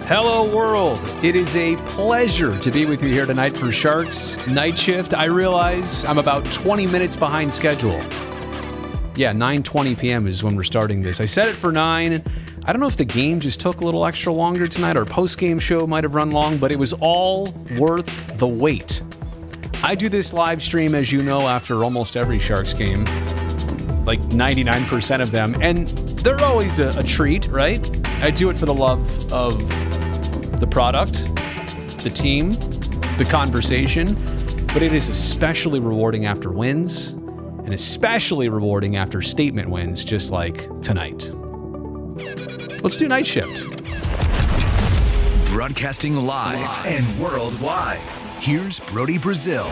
Hello, world. It is a pleasure to be with you here tonight for Sharks Night Shift. I realize I'm about 20 minutes behind schedule. Yeah, 9:20 p.m. is when we're starting this. I set it for 9. I don't know if the game just took a little extra longer tonight. Our post-game show might have run long, but it was all worth the wait. I do this live stream, as you know, after almost every Sharks game, like 99% of them, and they're always a treat, right? I do it for the love of the product, the team, the conversation, but it is especially rewarding after wins and especially rewarding after statement wins, just like tonight. Let's do Night Shift. Broadcasting live and worldwide. Here's Brody Brazil.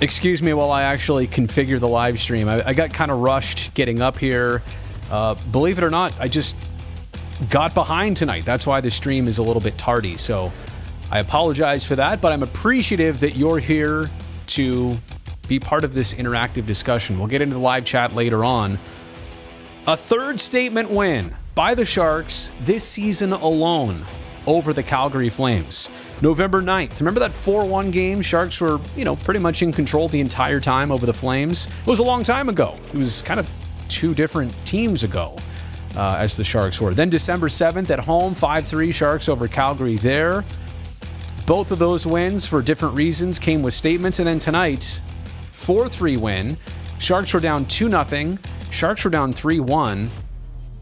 Excuse me while I actually configure the live stream. I got kind of rushed getting up here. Believe it or not, I just got behind tonight. That's why the stream is a little bit tardy. So I apologize for that, but I'm appreciative that you're here to be part of this interactive discussion. We'll get into the live chat later on. A third statement win by the Sharks this season alone over the Calgary Flames. November 9th. Remember that 4-1 game? Sharks were, pretty much in control the entire time over the Flames. It was a long time ago. It was kind of two different teams ago as the Sharks were. Then December 7th at home, 5-3 Sharks over Calgary there. Both of those wins, for different reasons, came with statements. And then tonight, 4-3 win. Sharks were down 2-0. Sharks were down 3-1.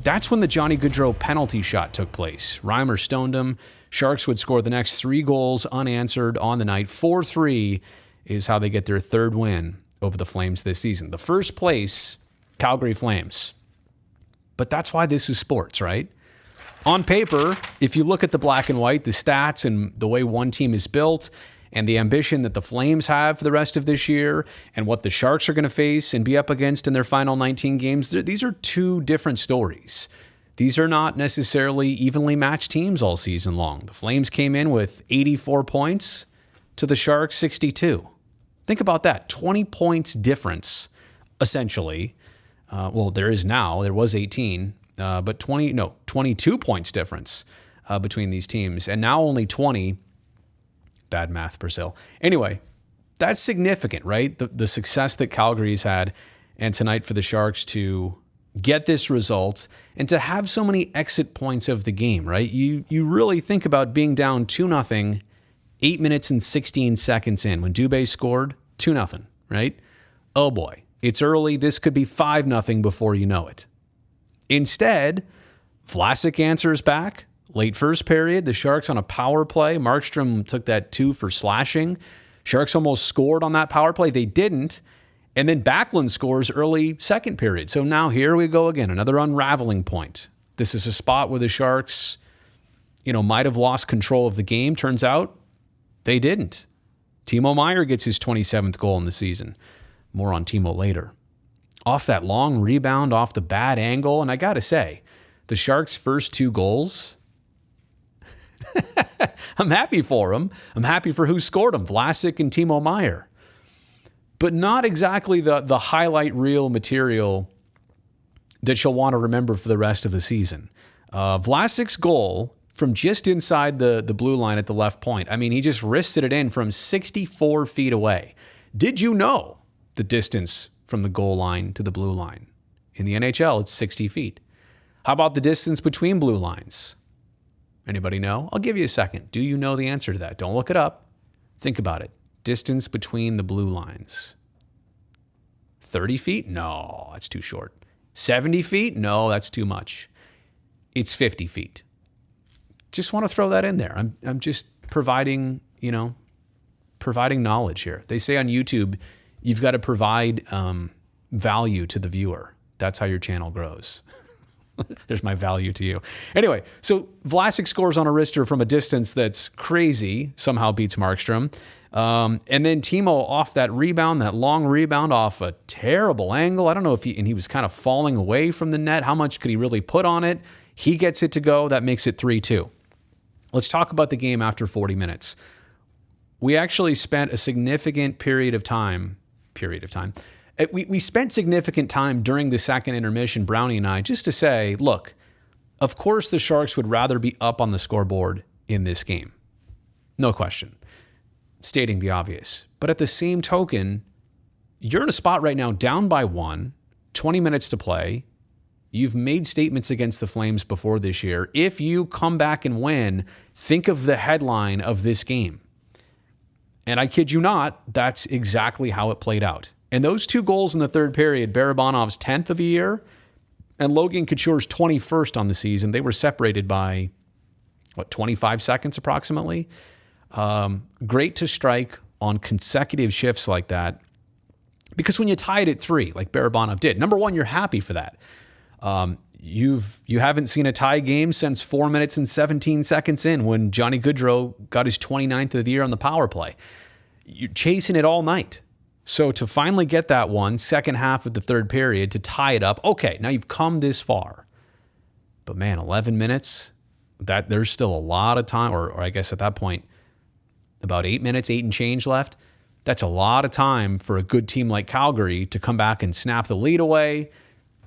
That's when the Johnny Gaudreau penalty shot took place. Reimer stoned him. Sharks would score the next 3 goals unanswered on the night. 4-3 is how they get their third win over the Flames this season. The first place, Calgary Flames. But that's why this is sports, right? On paper, if you look at the black and white, the stats and the way one team is built and the ambition that the Flames have for the rest of this year and what the Sharks are going to face and be up against in their final 19 games, these are two different stories. These are not necessarily evenly matched teams all season long. The Flames came in with 84 points to the Sharks 62. Think about that. 20 points difference, essentially. There is now. There was 18. But 22 points difference between these teams. And now only 20. Bad math, Brazil. Anyway, that's significant, right? The success that Calgary's had, and tonight for the Sharks to get this result and to have so many exit points of the game, right? You really think about being down 2-0, 8 minutes and 16 seconds in. When Dubé scored, 2-0, right? Oh boy, it's early. This could be 5-0 before you know it. Instead, Vlasic answers back. Late first period, the Sharks on a power play. Markstrom took that 2 for slashing. Sharks almost scored on that power play. They didn't. And then Backlund scores early second period. So now here we go again, another unraveling point. This is a spot where the Sharks, might have lost control of the game. Turns out they didn't. Timo Meier gets his 27th goal in the season. More on Timo later. Off that long rebound, off the bad angle. And I got to say, the Sharks' first 2 goals, I'm happy for them. I'm happy for who scored them, Vlasic and Timo Meier. But not exactly the highlight reel material that you'll want to remember for the rest of the season. Vlasic's goal from just inside the blue line at the left point. I mean, he just wristed it in from 64 feet away. Did you know the distance from the goal line to the blue line? In the NHL, it's 60 feet. How about the distance between blue lines? Anybody know? I'll give you a second. Do you know the answer to that? Don't look it up. Think about it. Distance between the blue lines. 30 feet? No, that's too short. 70 feet? No, that's too much. It's 50 feet. Just want to throw that in there. I'm just providing knowledge here. They say on YouTube, you've got to provide value to the viewer. That's how your channel grows. There's my value to you. Anyway, so Vlasic scores on a wrister from a distance that's crazy, somehow beats Markstrom. And then Timo off that rebound, that long rebound off a terrible angle. I don't know if he was kind of falling away from the net. How much could he really put on it? He gets it to go. That makes it 3-2. Let's talk about the game after 40 minutes. We actually spent a significant period of time, We spent significant time during the second intermission, Brownie and I, just to say, look, of course the Sharks would rather be up on the scoreboard in this game. No question. Stating the obvious. But at the same token, you're in a spot right now down by 1, 20 minutes to play. You've made statements against the Flames before this year. If you come back and win, think of the headline of this game. And I kid you not, that's exactly how it played out. And those 2 goals in the third period, Barabanov's 10th of the year and Logan Couture's 21st on the season, they were separated by, 25 seconds approximately? Great to strike on consecutive shifts like that. Because when you tie it at 3, like Barabanov did, number one, you're happy for that. You haven't seen a tie game since 4 minutes and 17 seconds in when Johnny Gaudreau got his 29th of the year on the power play. You're chasing it all night. So to finally get that one, second half of the third period, to tie it up, okay, now you've come this far. But man, 11 minutes, that there's still a lot of time, or I guess at that point, about 8 minutes, 8 and change left. That's a lot of time for a good team like Calgary to come back and snap the lead away,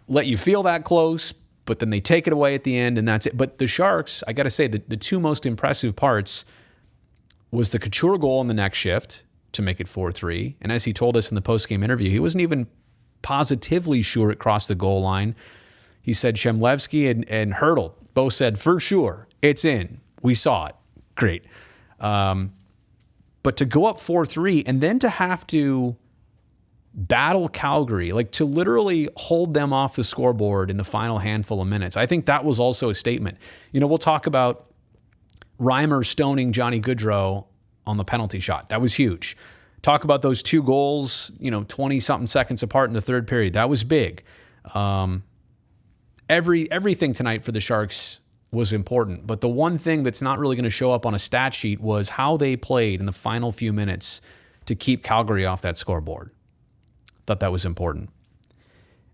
let you feel that close, but then they take it away at the end, and that's it. But the Sharks, I got to say, the 2 most impressive parts was the Couture goal in the next shift to make it 4-3. And as he told us in the post-game interview, he wasn't even positively sure it crossed the goal line. He said Shemlevsky and Hurdle both said, for sure, it's in. We saw it. Great. But to go up 4-3 and then to have to battle Calgary, like to literally hold them off the scoreboard in the final handful of minutes, I think that was also a statement. We'll talk about Reimer stoning Johnny Gaudreau on the penalty shot. That was huge. Talk about those 2 goals, 20-something seconds apart in the third period. That was big. Everything tonight for the Sharks was important. But the one thing that's not really going to show up on a stat sheet was how they played in the final few minutes to keep Calgary off that scoreboard. Thought that was important.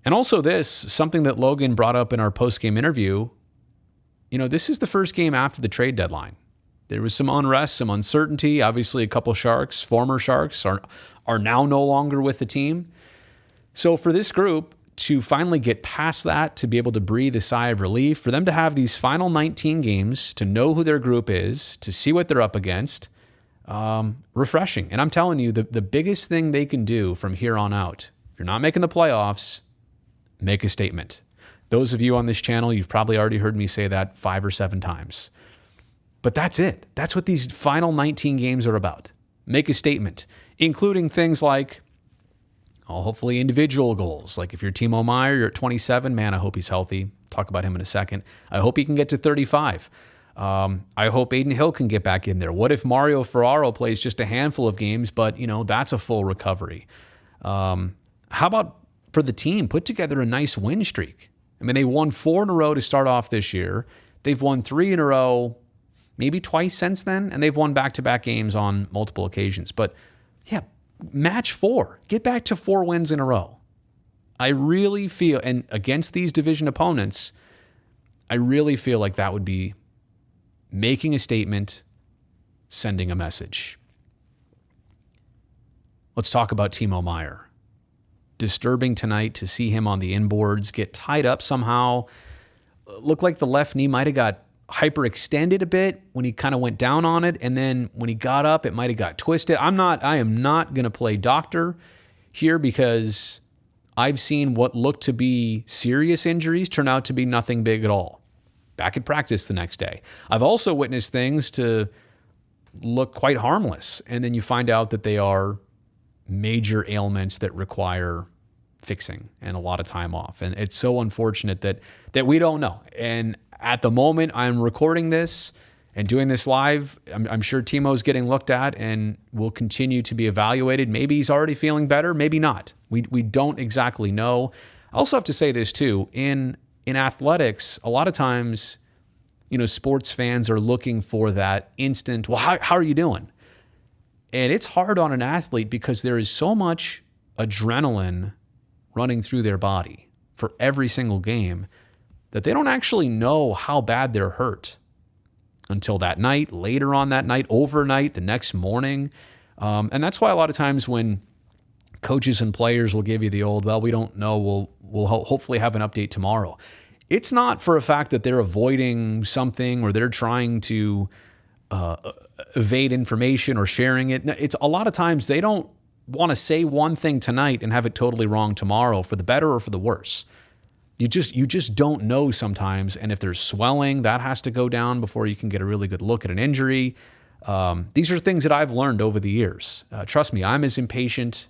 And also something that Logan brought up in our post-game interview, this is the first game after the trade deadline. There was some unrest, some uncertainty. Obviously, a couple Sharks, former Sharks, are now no longer with the team. So for this group to finally get past that, to be able to breathe a sigh of relief, for them to have these final 19 games, to know who their group is, to see what they're up against, refreshing. And I'm telling you, the biggest thing they can do from here on out, if you're not making the playoffs, make a statement. Those of you on this channel, you've probably already heard me say that 5 or 7 times. But that's it. That's what these final 19 games are about. Make a statement, including things like, hopefully individual goals. Like if you're Timo Meier, you're at 27. Man, I hope he's healthy. Talk about him in a second. I hope he can get to 35. I hope Aiden Hill can get back in there. What if Mario Ferraro plays just a handful of games, but, that's a full recovery? How about for the team, put together a nice win streak? I mean, they won 4 in a row to start off this year. They've won 3 in a row maybe twice since then, and they've won back-to-back games on multiple occasions. But yeah, match 4. Get back to 4 wins in a row. I really feel, and against these division opponents, I really feel like that would be making a statement, sending a message. Let's talk about Timo Meier. Disturbing tonight to see him on the inboards, get tied up somehow. Looked like the left knee might have got hyperextended a bit when he kind of went down on it, and then when he got up, it might have got twisted. I am not going to play doctor here because I've seen what looked to be serious injuries turn out to be nothing big at all. Back at practice the next day. I've also witnessed things to look quite harmless, and then you find out that they are major ailments that require fixing and a lot of time off. And it's so unfortunate that we don't know. And at the moment I'm recording this and doing this live, I'm sure Timo's getting looked at and will continue to be evaluated. Maybe he's already feeling better, maybe not. We don't exactly know. I also have to say this too, in athletics, a lot of times, sports fans are looking for that instant, well, how are you doing? And it's hard on an athlete because there is so much adrenaline running through their body for every single game that they don't actually know how bad they're hurt until that night, later on that night, overnight, the next morning. And that's why a lot of times when Coaches and players will give you the old, well, we don't know. We'll hopefully have an update tomorrow. It's not for a fact that they're avoiding something or they're trying to evade information or sharing it. It's a lot of times they don't want to say one thing tonight and have it totally wrong tomorrow, for the better or for the worse. You just don't know sometimes. And if there's swelling, that has to go down before you can get a really good look at an injury. These are things that I've learned over the years. Trust me, I'm as impatient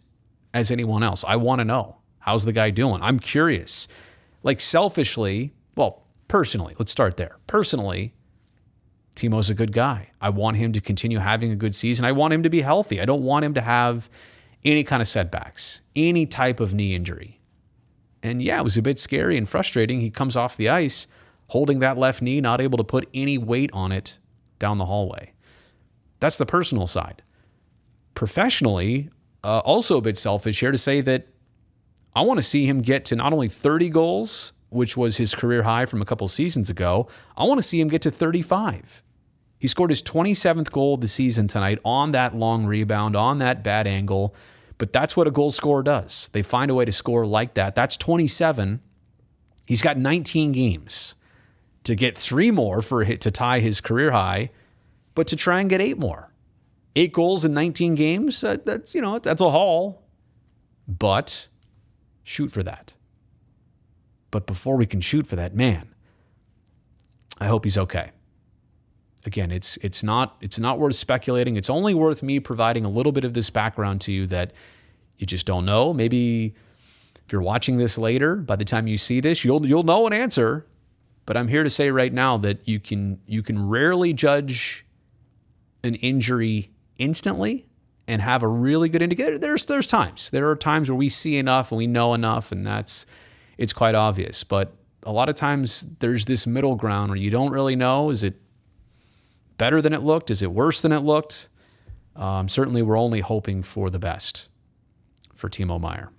as anyone else. I want to know, how's the guy doing? I'm curious. Like selfishly, well, personally, let's start there. Personally, Timo's a good guy. I want him to continue having a good season. I want him to be healthy. I don't want him to have any kind of setbacks, any type of knee injury. And yeah, it was a bit scary and frustrating. He comes off the ice holding that left knee, not able to put any weight on it down the hallway. That's the personal side. Professionally, also a bit selfish here to say that I want to see him get to not only 30 goals, which was his career high from a couple seasons ago, I want to see him get to 35. He scored his 27th goal of the season tonight on that long rebound, on that bad angle. But that's what a goal scorer does. They find a way to score like that. That's 27. He's got 19 games to get 3 more to tie his career high, but to try and get 8 more. 8 goals in 19 games, that's a haul. But shoot for that. But before we can shoot for that, man, I hope he's okay. Again, it's not worth speculating. It's only worth me providing a little bit of this background to you that you just don't know. Maybe if you're watching this later, by the time you see this, you'll know an answer. But I'm here to say right now that you can rarely judge an injury instantly and have a really good indicator. There are times where we see enough and we know enough, and it's quite obvious. But a lot of times there's this middle ground where you don't really know. Is it better than it looked? Is it worse than it looked? Certainly, we're only hoping for the best for Timo Meier.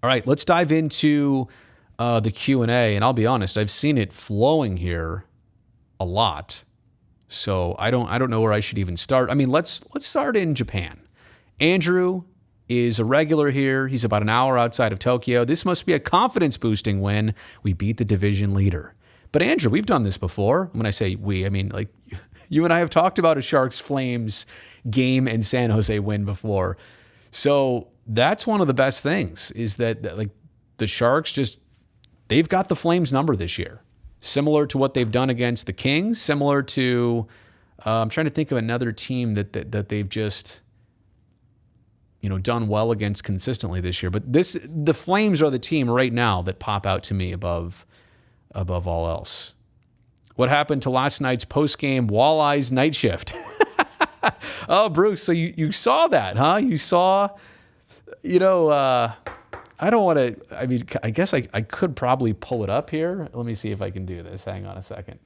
All right, let's dive into the Q&A. And I'll be honest, I've seen it flowing here a lot. So I don't know where I should even start. I mean, let's start in Japan. Andrew is a regular here. He's about an hour outside of Tokyo. This must be a confidence-boosting win. We beat the division leader. But Andrew, we've done this before. When I say we, I mean like you and I have talked about a Sharks-Flames game and San Jose win before. So that's one of the best things is that like the Sharks they've got the Flames number this year. Similar to what they've done against the Kings, similar to I'm trying to think of another team that they've just done well against consistently this year. But the Flames are the team right now that pop out to me above all else. What happened to last night's post-game Walleyes night shift? Oh, Bruce, so you saw that, huh? You saw, I don't want to, I mean, I guess I could probably pull it up here. Let me see if I can do this. Hang on a second.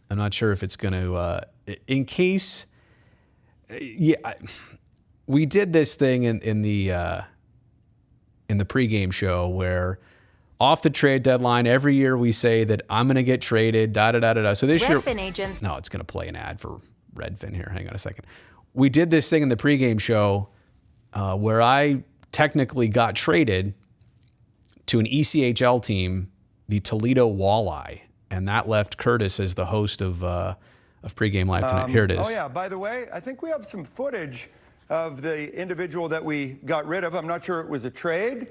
I'm not sure if it's going to, in case, we did this thing in the pregame show where off the trade deadline, every year we say that I'm going to get traded, da-da-da-da-da. So this Redfin year, agents. No, it's going to play an ad for Redfin here. Hang on a second. We did this thing in the pregame show where I technically got traded to an ECHL team, the Toledo Walleye, and that left Curtis as the host of pregame live tonight. Here it is. Oh yeah, by the way, I think we have some footage of the individual that we got rid of. I'm not sure it was a trade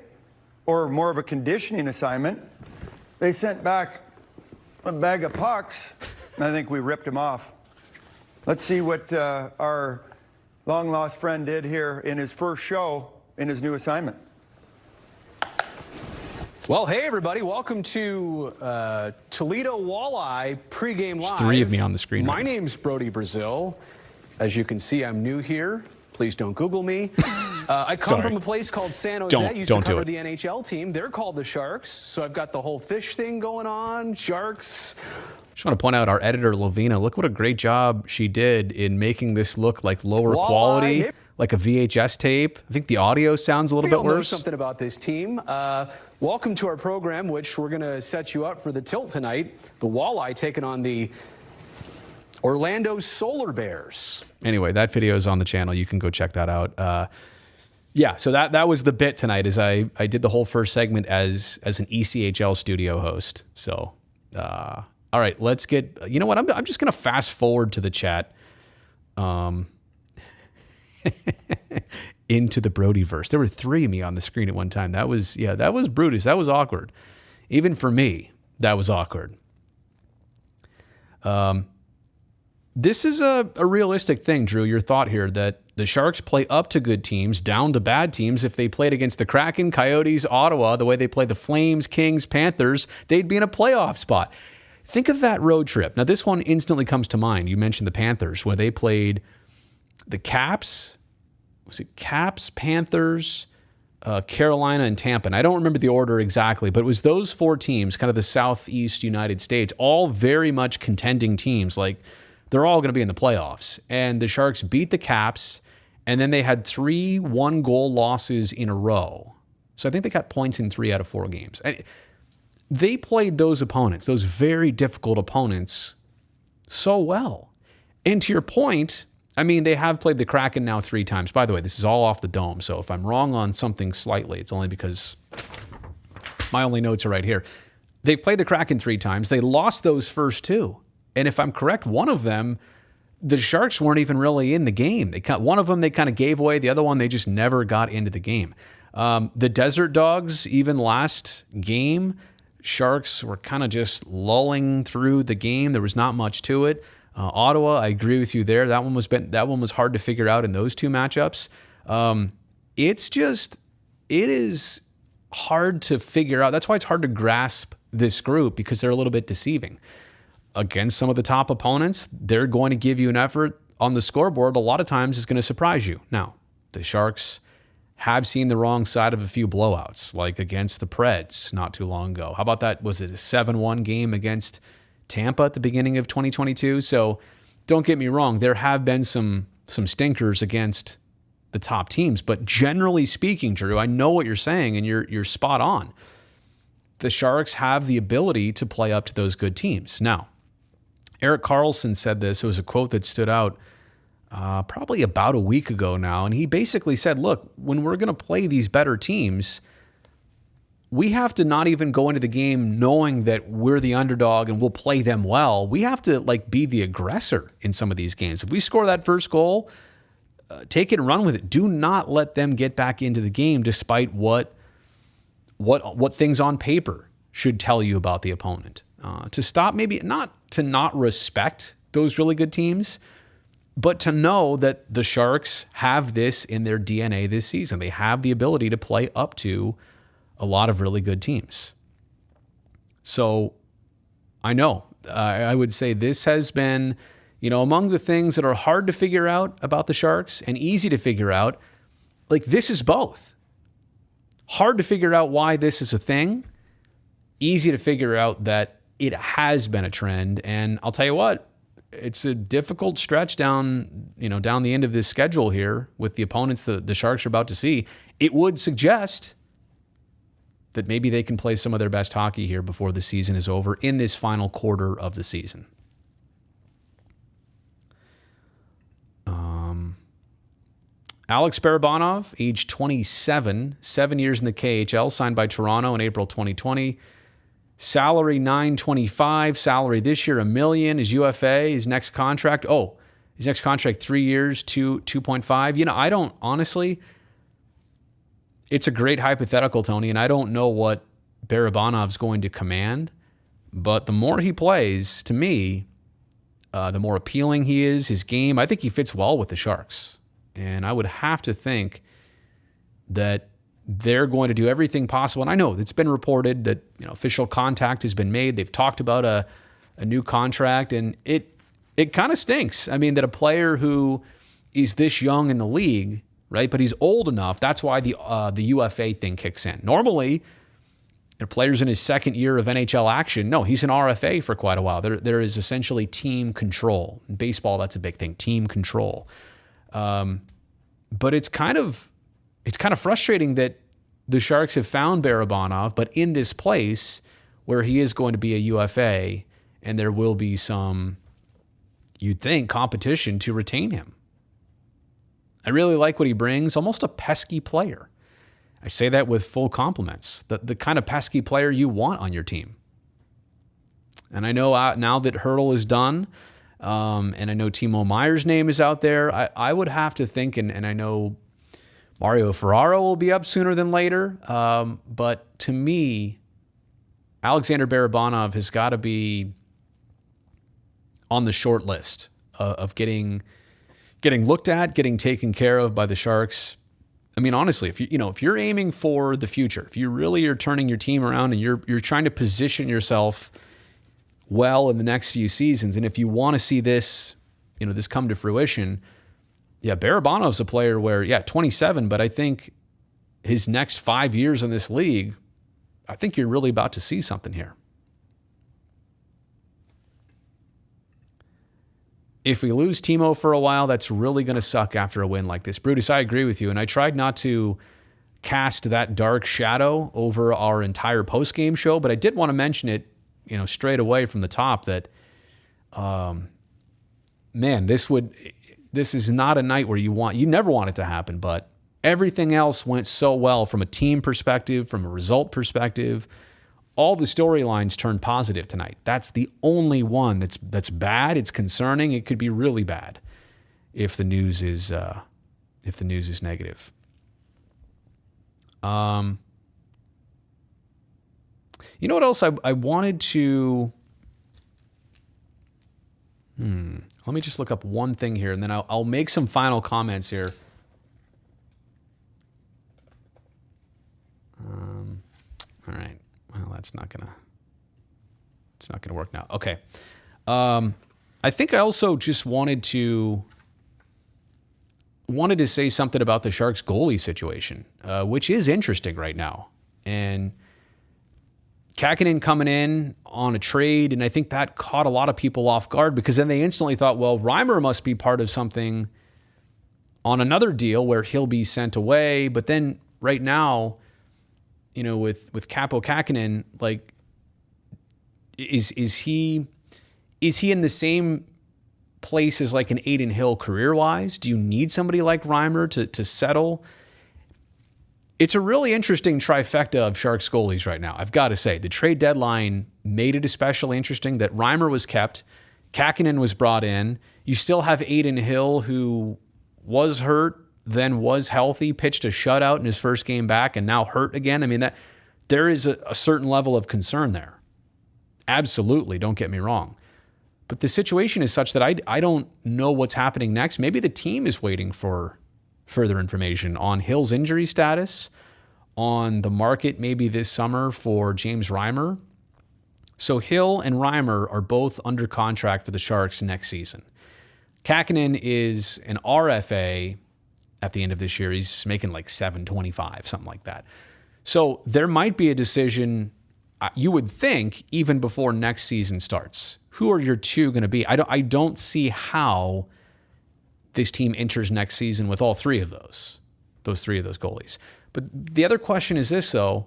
or more of a conditioning assignment. They sent back a bag of pucks, and I think we ripped him off. Let's see what our long-lost friend did here in his first show in his new assignment. Well, hey, everybody. Welcome to Toledo Walleye pregame live. There's 3 of me on the screen. My name's Brody Brazil. As you can see, I'm new here. Please don't Google me. I come from a place called San Jose. I used to cover the NHL team. They're called the Sharks. So I've got the whole fish thing going on. Sharks. Just want to point out our editor, Lovina. Look what a great job she did in making this look like lower quality, like a VHS tape. I think the audio sounds a little bit worse. Know something about this team. Welcome to our program, which we're going to set you up for the tilt tonight. The Walleye taking on the Orlando Solar Bears. Anyway, that video is on the channel. You can go check that out. Yeah, so that was the bit tonight. Is I did the whole first segment as an ECHL studio host. So, all right, let's get. You know what? I'm just gonna fast forward to the chat. Into the Brodyverse. There were 3 of me on the screen at one time. That was Brutus. That was awkward. Even for me, that was awkward. This is a realistic thing, Drew. Your thought here that the Sharks play up to good teams, down to bad teams. If they played against the Kraken, Coyotes, Ottawa, the way they played the Flames, Kings, Panthers, they'd be in a playoff spot. Think of that road trip. Now, this one instantly comes to mind. You mentioned the Panthers, where they played the Caps. Was it Caps, Panthers, Carolina, and Tampa? And I don't remember the order exactly, but it was those 4 teams, kind of the Southeast United States, all very much contending teams. Like, they're all going to be in the playoffs. And the Sharks beat the Caps, and then they had 3 one-goal losses in a row. So I think they got points in 3 out of 4 games. They played those opponents, those very difficult opponents, so well. And to your point, I mean, they have played the Kraken now 3 times. By the way, this is all off the dome, so if I'm wrong on something slightly, it's only because my only notes are right here. They've played the Kraken 3 times. They lost those first 2. And if I'm correct, one of them, the Sharks weren't even really in the game. One of them they kind of gave away. The other one, they just never got into the game. The Desert Dogs, even last game, Sharks were kind of just lulling through the game. There was not much to it. Ottawa, I agree with you there. That one was hard to figure out in those 2 matchups. It is hard to figure out. That's why it's hard to grasp this group, because they're a little bit deceiving. Against some of the top opponents, they're going to give you an effort on the scoreboard. A lot of times it's going to surprise you. Now, the Sharks have seen the wrong side of a few blowouts, like against the Preds not too long ago. How about that? Was it a 7-1 game against Tampa at the beginning of 2022? So don't get me wrong, there have been some stinkers against the top teams, but generally speaking, Drew, I know what you're saying, and you're spot on. The Sharks have the ability to play up to those good teams. Now, Erik Karlsson said this. It was a quote that stood out probably about a week ago now, and he basically said, look, when we're going to play these better teams, we have to not even go into the game knowing that we're the underdog and we'll play them well. We have to be the aggressor in some of these games. If we score that first goal, take it and run with it. Do not let them get back into the game despite what things on paper should tell you about the opponent. To stop, maybe not to not respect those really good teams, but to know that the Sharks have this in their DNA this season. They have the ability to play up to a lot of really good teams. So I know, I would say this has been, among the things that are hard to figure out about the Sharks and easy to figure out, this is both. Hard to figure out why this is a thing. Easy to figure out that it has been a trend. And I'll tell you what, it's a difficult stretch down the end of this schedule here with the opponents the Sharks are about to see. It would suggest that maybe they can play some of their best hockey here before the season is over in this final quarter of the season. Alex Barabanov, age 27, 7 years in the KHL, signed by Toronto in April 2020. Salary $925, salary this year $1 million. His UFA, his next contract 3 years, 2.5. I don't honestly. It's a great hypothetical, Tony, and I don't know what Barabanov's going to command, but the more he plays, to me, the more appealing he is, his game. I think he fits well with the Sharks. And I would have to think that they're going to do everything possible. And I know it's been reported that official contact has been made. They've talked about a new contract, and it kind of stinks. I mean, that a player who is this young in the league, right? But he's old enough. That's why the UFA thing kicks in. Normally, the player's in his second year of NHL action. No, he's an RFA for quite a while. There is essentially team control. In baseball, that's a big thing, team control. But it's kind of frustrating that the Sharks have found Barabanov, but in this place where he is going to be a UFA, and there will be some, you'd think, competition to retain him. I really like what he brings, almost a pesky player. I say that with full compliments, the kind of pesky player you want on your team. And I know now that Hertl is done, and I know Timo Meier's name is out there, I would have to think, and I know Mario Ferraro will be up sooner than later, but to me, Alexander Barabanov has got to be on the short list of getting looked at, getting taken care of by the Sharks. I mean, honestly, if you're aiming for the future, if you really are turning your team around and you're trying to position yourself well in the next few seasons, and if you want to see this, this come to fruition, yeah, Barabanov's a player where, 27, but I think his next 5 years in this league, I think you're really about to see something here. If we lose Timo for a while, that's really going to suck after a win like this. Brutus, I agree with you, and I tried not to cast that dark shadow over our entire post-game show, but I did want to mention it, straight away from the top that, this is not a night where you never want it to happen, but everything else went so well from a team perspective, from a result perspective. All the storylines turned positive tonight. That's the only one that's bad. It's concerning. It could be really bad if the news is negative. You know what else I wanted to? Let me just look up one thing here, and then I'll make some final comments here. All right. Well, it's not gonna work now. Okay. I think I also just wanted to say something about the Sharks goalie situation, which is interesting right now. And Kähkönen coming in on a trade, and I think that caught a lot of people off guard because then they instantly thought, well, Reimer must be part of something on another deal where he'll be sent away. But then right now, with Capo Kähkönen, like, is he in the same place as like an Adin Hill career-wise? Do you need somebody like Reimer to settle? It's a really interesting trifecta of Sharks goalies right now. I've got to say, the trade deadline made it especially interesting that Reimer was kept, Kähkönen was brought in. You still have Adin Hill, who was hurt, then was healthy, pitched a shutout in his first game back, and now hurt again. I mean, that there is a certain level of concern there. Absolutely, don't get me wrong. But the situation is such that I don't know what's happening next. Maybe the team is waiting for further information on Hill's injury status, on the market maybe this summer for James Reimer. So Hill and Reimer are both under contract for the Sharks next season. Kähkönen is an RFA at the end of this year. He's making like $725, something like that. So there might be a decision, you would think, even before next season starts. Who are your two going to be? I don't see how this team enters next season with all three of those goalies. But the other question is this, though.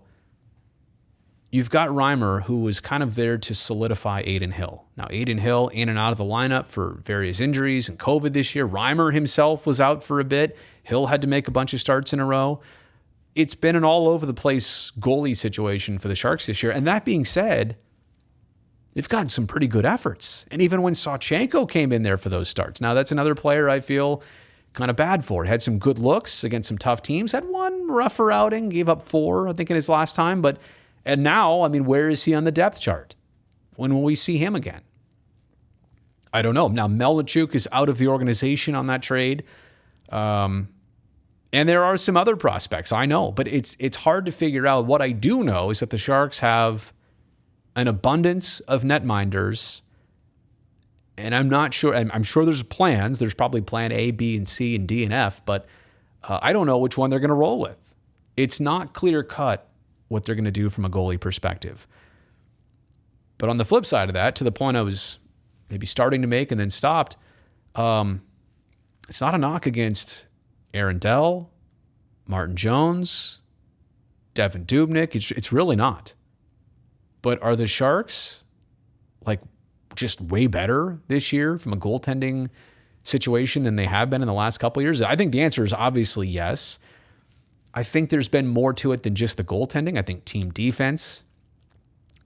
You've got Reimer, who was kind of there to solidify Adin Hill. Now, Adin Hill in and out of the lineup for various injuries and COVID this year. Reimer himself was out for a bit. Hill had to make a bunch of starts in a row. It's been an all-over-the-place goalie situation for the Sharks this year. And that being said, they've gotten some pretty good efforts. And even when Sawchenko came in there for those starts. Now, that's another player I feel kind of bad for. Had some good looks against some tough teams. Had one rougher outing. Gave up 4, I think, in his last time. And now, I mean, where is he on the depth chart? When will we see him again? I don't know. Now, Melnichuk is out of the organization on that trade. And there are some other prospects, I know. But it's hard to figure out. What I do know is that the Sharks have an abundance of netminders. And I'm not sure. I'm sure there's plans. There's probably plan A, B, and C, and D, and F. But I don't know which one they're going to roll with. It's not clear-cut what they're going to do from a goalie perspective. But on the flip side of that, to the point I was maybe starting to make and then stopped, it's not a knock against Aaron Dell, Martin Jones, Devin Dubnyk. It's really not. But are the Sharks like just way better this year from a goaltending situation than they have been in the last couple of years? I think the answer is obviously yes. I think there's been more to it than just the goaltending. I think team defense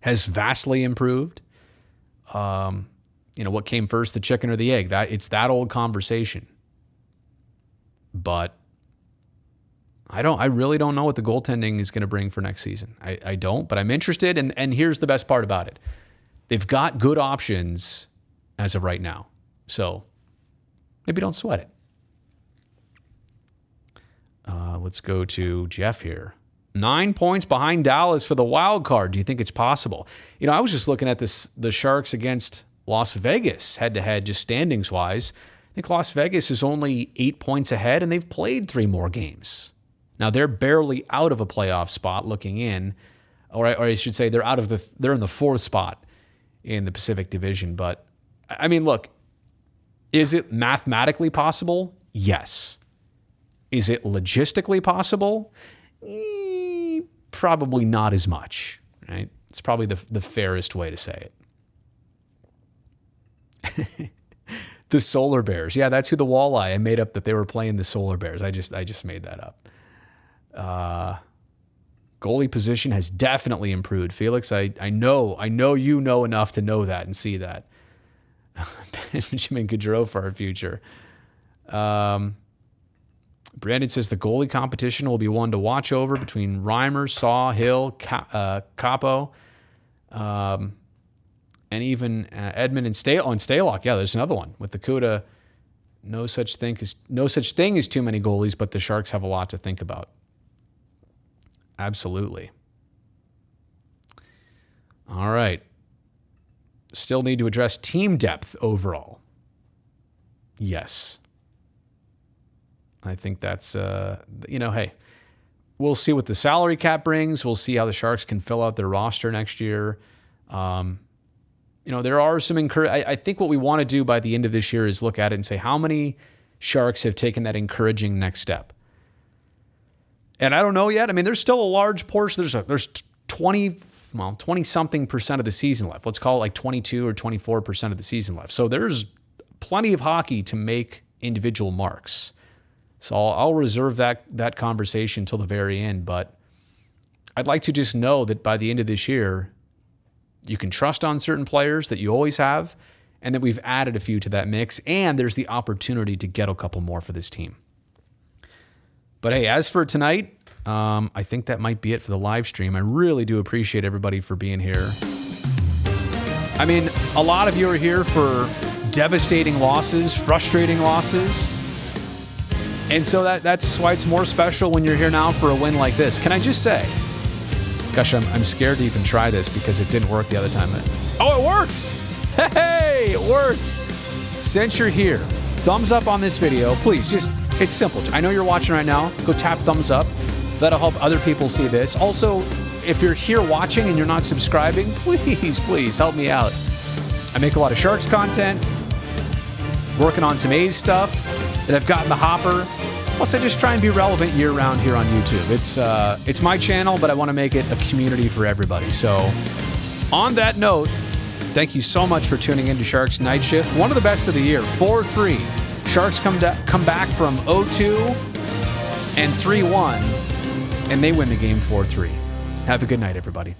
has vastly improved. What came first, the chicken or the egg? It's that old conversation. But I really don't know what the goaltending is going to bring for next season. I don't, but I'm interested. And here's the best part about it. They've got good options as of right now. So maybe don't sweat it. Let's go to Jeff here. 9 points behind Dallas for the wild card. Do you think it's possible? I was just looking at the Sharks against Las Vegas head-to-head, just standings-wise. I think Las Vegas is only 8 points ahead, and they've played 3 more games. Now, they're barely out of a playoff spot looking in, or I should say they're in the 4th spot in the Pacific Division. But, I mean, look, is it mathematically possible? Yes. Is it logistically possible? Probably not as much, right? It's probably the fairest way to say it. The Solar Bears. Yeah, that's who the walleye. I made up that they were playing the Solar Bears. I just made that up. Goalie position has definitely improved. Felix, I know you know enough to know that and see that. Benjamin Gaudreau for our future. Brandon says the goalie competition will be one to watch over between Reimer, Saw, Hill, Capo, and even Edmund and Stalock. Yeah, there's another one with the Cuda. No such thing as too many goalies, but the Sharks have a lot to think about. Absolutely. All right. Still need to address team depth overall. Yes. I think that's, hey, we'll see what the salary cap brings. We'll see how the Sharks can fill out their roster next year. There are some I think what we want to do by the end of this year is look at it and say how many Sharks have taken that encouraging next step. And I don't know yet. I mean, there's still a large portion. There's 20-something percent of the season left. Let's call it like 22 or 24% of the season left. So there's plenty of hockey to make individual marks. So I'll reserve that conversation till the very end. But I'd like to just know that by the end of this year, you can trust on certain players that you always have, and that we've added a few to that mix, and there's the opportunity to get a couple more for this team. But hey, as for tonight, I think that might be it for the live stream. I really do appreciate everybody for being here. I mean, a lot of you are here for devastating losses, frustrating losses. And so that's why it's more special when you're here now for a win like this. Can I just say, gosh, I'm scared to even try this because it didn't work the other time. Oh, it works! Hey, it works! Since you're here, thumbs up on this video. Please, it's simple. I know you're watching right now. Go tap thumbs up. That'll help other people see this. Also, if you're here watching and you're not subscribing, please help me out. I make a lot of Sharks content, working on some A's stuff that I've got in the hopper. Plus, I just try and be relevant year-round here on YouTube. It's my channel, but I want to make it a community for everybody. So, on that note, thank you so much for tuning in to Sharks Night Shift. One of the best of the year, 4-3. Sharks come back from 0-2 and 3-1, and they win the game 4-3. Have a good night, everybody.